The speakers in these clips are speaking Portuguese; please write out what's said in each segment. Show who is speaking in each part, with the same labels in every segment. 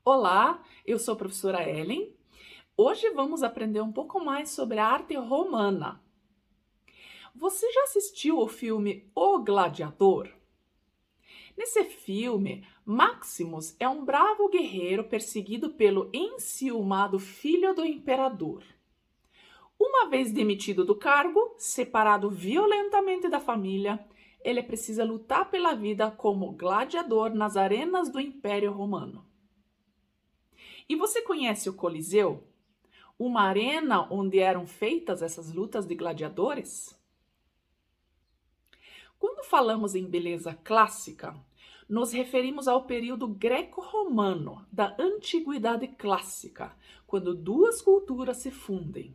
Speaker 1: Olá, eu sou a professora Ellen. Hoje vamos aprender um pouco mais sobre a arte romana. Você já assistiu o filme O Gladiador? Nesse filme, Maximus é um bravo guerreiro perseguido pelo enciumado filho do imperador. Uma vez demitido do cargo, separado violentamente da família, ele precisa lutar pela vida como gladiador nas arenas do Império Romano. E você conhece o Coliseu? Uma arena onde eram feitas essas lutas de gladiadores? Quando falamos em beleza clássica, nos referimos ao período greco-romano da Antiguidade Clássica, quando duas culturas se fundem.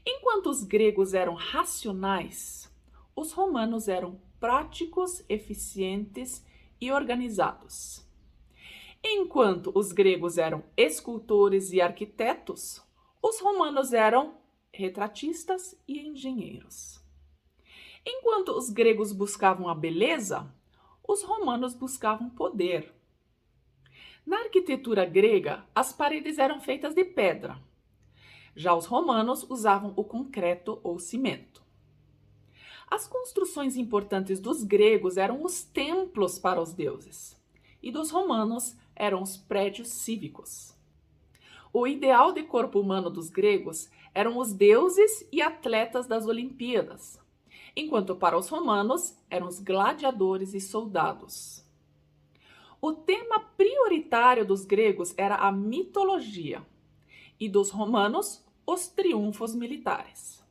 Speaker 1: Enquanto os gregos eram racionais, os romanos eram práticos, eficientes e organizados. Enquanto os gregos eram escultores e arquitetos, os romanos eram retratistas e engenheiros. Enquanto os gregos buscavam a beleza, os romanos buscavam poder. Na arquitetura grega, as paredes eram feitas de pedra. Já os romanos usavam o concreto ou cimento. As construções importantes dos gregos eram os templos para os deuses, e dos romanos eram os prédios cívicos. O ideal de corpo humano dos gregos eram os deuses e atletas das Olimpíadas, enquanto para os romanos eram os gladiadores e soldados. O tema prioritário dos gregos era a mitologia e dos romanos os triunfos militares.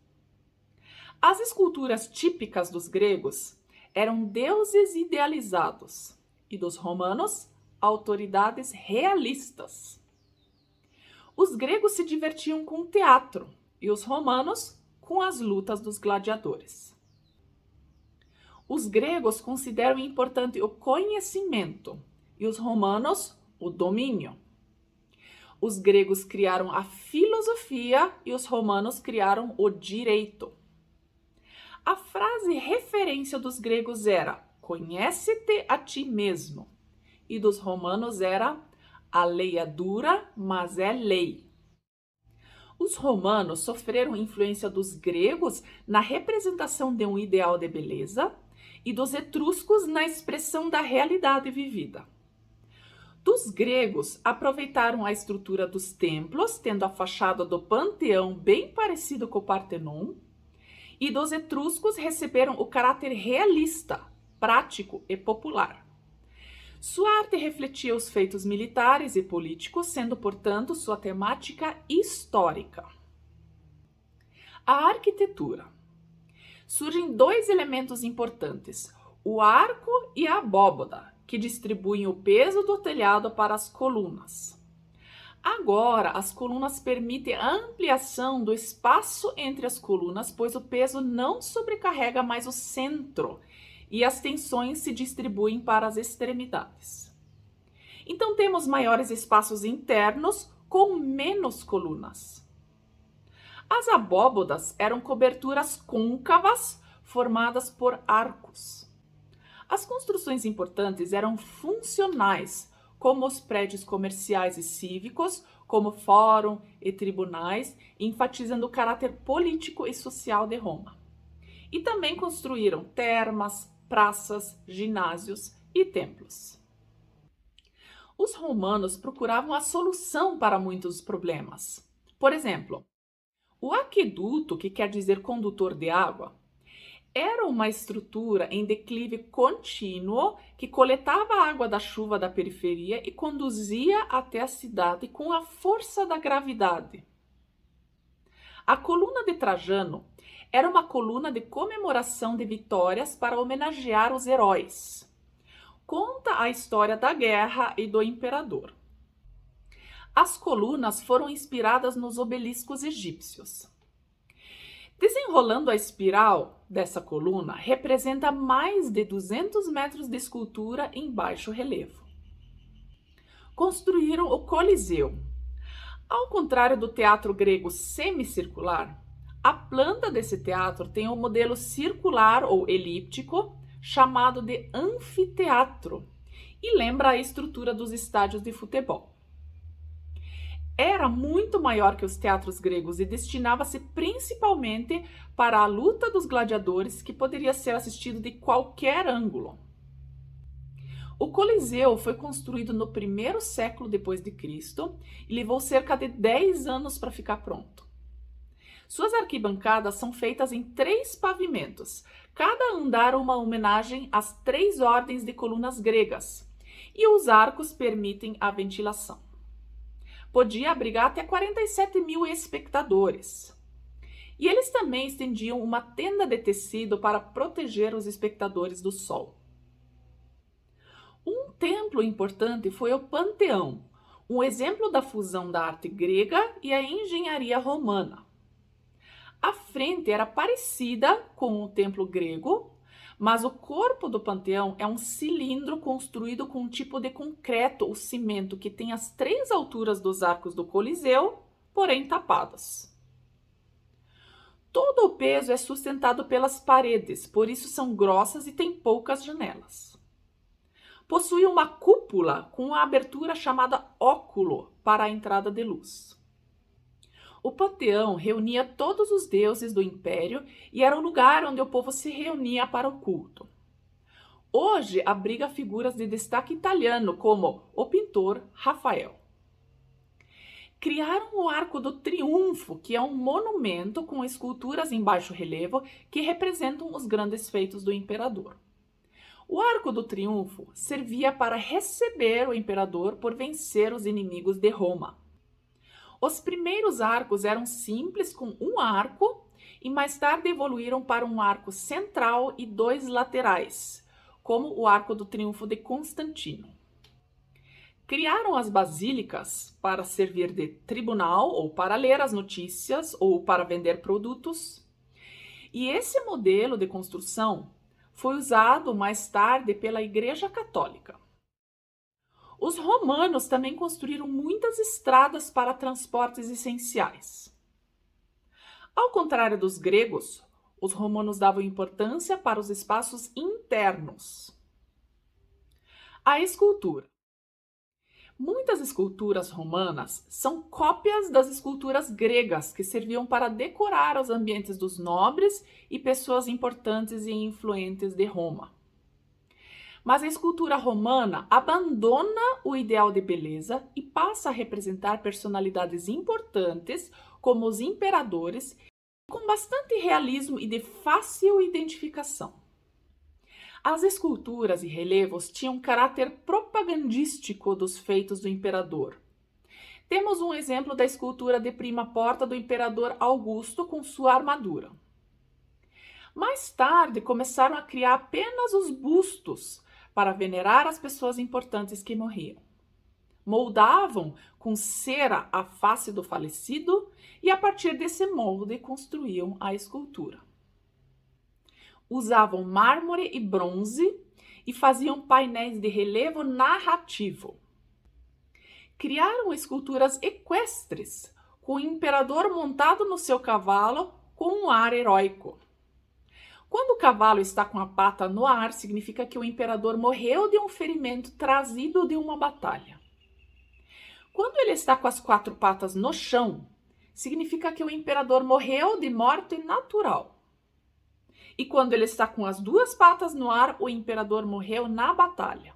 Speaker 1: As esculturas típicas dos gregos eram deuses idealizados e dos romanos autoridades realistas. Os gregos se divertiam com o teatro e os romanos com as lutas dos gladiadores. Os gregos consideram importante o conhecimento e os romanos o domínio. Os gregos criaram a filosofia e os romanos criaram o direito. A frase referência dos gregos era "conhece-te a ti mesmo", e dos romanos era "a lei é dura, mas é lei". Os romanos sofreram influência dos gregos na representação de um ideal de beleza e dos etruscos na expressão da realidade vivida. Dos gregos, aproveitaram a estrutura dos templos, tendo a fachada do Panteão bem parecido com o Partenon, e dos etruscos receberam o caráter realista, prático e popular. Sua arte refletia os feitos militares e políticos, sendo, portanto, sua temática histórica. A arquitetura. Surgem dois elementos importantes: o arco e a abóbada, que distribuem o peso do telhado para as colunas. Agora, as colunas permitem a ampliação do espaço entre as colunas, pois o peso não sobrecarrega mais o centro e as tensões se distribuem para as extremidades. Então, temos maiores espaços internos com menos colunas. As abóbodas eram coberturas côncavas formadas por arcos. As construções importantes eram funcionais, como os prédios comerciais e cívicos, como fórum e tribunais, enfatizando o caráter político e social de Roma. E também construíram termas, praças, ginásios e templos. Os romanos procuravam a solução para muitos problemas. Por exemplo, o aqueduto, que quer dizer condutor de água, era uma estrutura em declive contínuo que coletava a água da chuva da periferia e conduzia até a cidade com a força da gravidade. A coluna de Trajano era uma coluna de comemoração de vitórias para homenagear os heróis. Conta a história da guerra e do imperador. As colunas foram inspiradas nos obeliscos egípcios. Desenrolando a espiral dessa coluna, representa mais de 200 metros de escultura em baixo relevo. Construíram o Coliseu. Ao contrário do teatro grego semicircular, a planta desse teatro tem um modelo circular ou elíptico, chamado de anfiteatro, e lembra a estrutura dos estádios de futebol. Era muito maior que os teatros gregos e destinava-se principalmente para a luta dos gladiadores, que poderia ser assistido de qualquer ângulo. O Coliseu foi construído no primeiro século depois de Cristo e levou cerca de 10 anos para ficar pronto. Suas arquibancadas são feitas em 3 pavimentos, cada andar uma homenagem às 3 ordens de colunas gregas, e os arcos permitem a ventilação. Podia abrigar até 47 mil espectadores. E eles também estendiam uma tenda de tecido para proteger os espectadores do sol. Um templo importante foi o Panteão, um exemplo da fusão da arte grega e a engenharia romana. A frente era parecida com o templo grego, mas o corpo do Panteão é um cilindro construído com um tipo de concreto ou cimento que tem as 3 alturas dos arcos do Coliseu, porém tapadas. Todo o peso é sustentado pelas paredes, por isso são grossas e têm poucas janelas. Possui uma cúpula com uma abertura chamada óculo para a entrada de luz. O panteão reunia todos os deuses do império e era o lugar onde o povo se reunia para o culto. Hoje abriga figuras de destaque italiano como o pintor Rafael. Criaram o Arco do Triunfo, que é um monumento com esculturas em baixo relevo que representam os grandes feitos do imperador. O Arco do Triunfo servia para receber o imperador por vencer os inimigos de Roma. Os primeiros arcos eram simples, com um arco, e mais tarde evoluíram para um arco central e 2 laterais, como o Arco do Triunfo de Constantino. Criaram as basílicas para servir de tribunal, ou para ler as notícias, ou para vender produtos. E esse modelo de construção foi usado mais tarde pela Igreja Católica. Os romanos também construíram muitas estradas para transportes essenciais. Ao contrário dos gregos, os romanos davam importância para os espaços internos. A escultura. Muitas esculturas romanas são cópias das esculturas gregas, que serviam para decorar os ambientes dos nobres e pessoas importantes e influentes de Roma. Mas a escultura romana abandona o ideal de beleza e passa a representar personalidades importantes, como os imperadores, com bastante realismo e de fácil identificação. As esculturas e relevos tinham caráter propagandístico dos feitos do imperador. Temos um exemplo da escultura de prima porta do imperador Augusto com sua armadura. Mais tarde, começaram a criar apenas os bustos para venerar as pessoas importantes que morriam. Moldavam com cera a face do falecido e, a partir desse molde, construíam a escultura. Usavam mármore e bronze e faziam painéis de relevo narrativo. Criaram esculturas equestres, com o imperador montado no seu cavalo com um ar heróico. Quando o cavalo está com a pata no ar, significa que o imperador morreu de um ferimento trazido de uma batalha. Quando ele está com as 4 patas no chão, significa que o imperador morreu de morte natural. E quando ele está com as 2 patas no ar, o imperador morreu na batalha.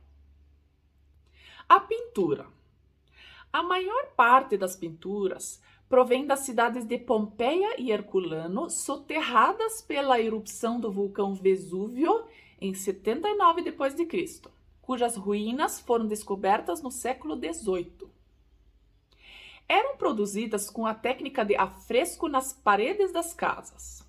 Speaker 1: A pintura. A maior parte das pinturas provém das cidades de Pompeia e Herculano, soterradas pela erupção do vulcão Vesúvio em 79 d.C., cujas ruínas foram descobertas no século XVIII. Eram produzidas com a técnica de afresco nas paredes das casas.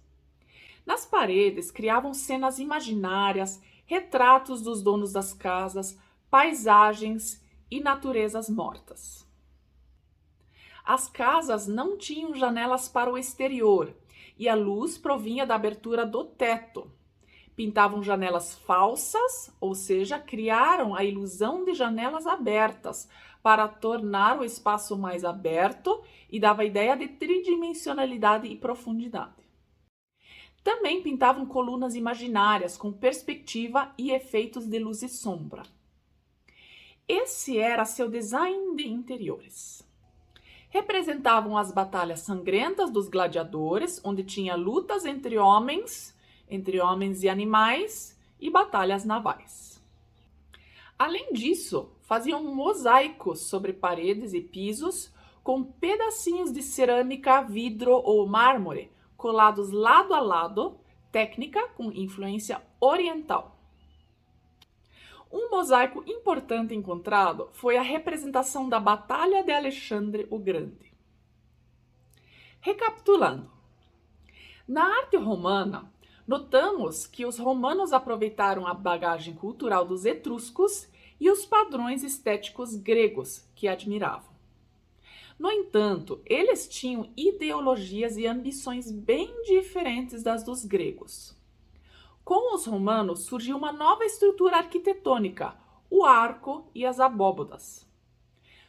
Speaker 1: Nas paredes criavam cenas imaginárias, retratos dos donos das casas, paisagens e naturezas mortas. As casas não tinham janelas para o exterior e a luz provinha da abertura do teto. Pintavam janelas falsas, ou seja, criaram a ilusão de janelas abertas para tornar o espaço mais aberto e dava a ideia de tridimensionalidade e profundidade. Também pintavam colunas imaginárias com perspectiva e efeitos de luz e sombra. Esse era seu design de interiores. Representavam as batalhas sangrentas dos gladiadores, onde tinha lutas entre homens e animais e batalhas navais. Além disso, faziam mosaicos sobre paredes e pisos com pedacinhos de cerâmica, vidro ou mármore colados lado a lado, técnica com influência oriental. Um mosaico importante encontrado foi a representação da Batalha de Alexandre o Grande. Recapitulando, na arte romana, notamos que os romanos aproveitaram a bagagem cultural dos etruscos e os padrões estéticos gregos que admiravam. No entanto, eles tinham ideologias e ambições bem diferentes das dos gregos. Com os romanos surgiu uma nova estrutura arquitetônica, o arco e as abóbadas.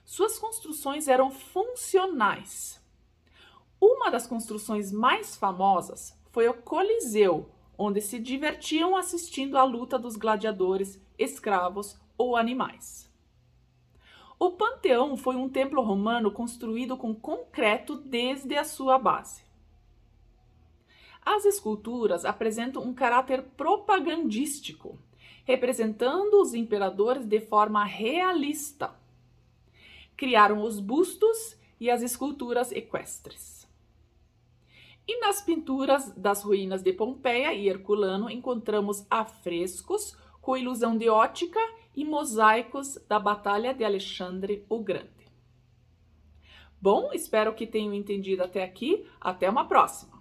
Speaker 1: Suas construções eram funcionais. Uma das construções mais famosas foi o Coliseu, onde se divertiam assistindo à luta dos gladiadores, escravos ou animais. O Panteão foi um templo romano construído com concreto desde a sua base. As esculturas apresentam um caráter propagandístico, representando os imperadores de forma realista. Criaram os bustos e as esculturas equestres. E nas pinturas das ruínas de Pompeia e Herculano encontramos afrescos com ilusão de ótica e mosaicos da Batalha de Alexandre o Grande. Bom, espero que tenham entendido até aqui. Até uma próxima!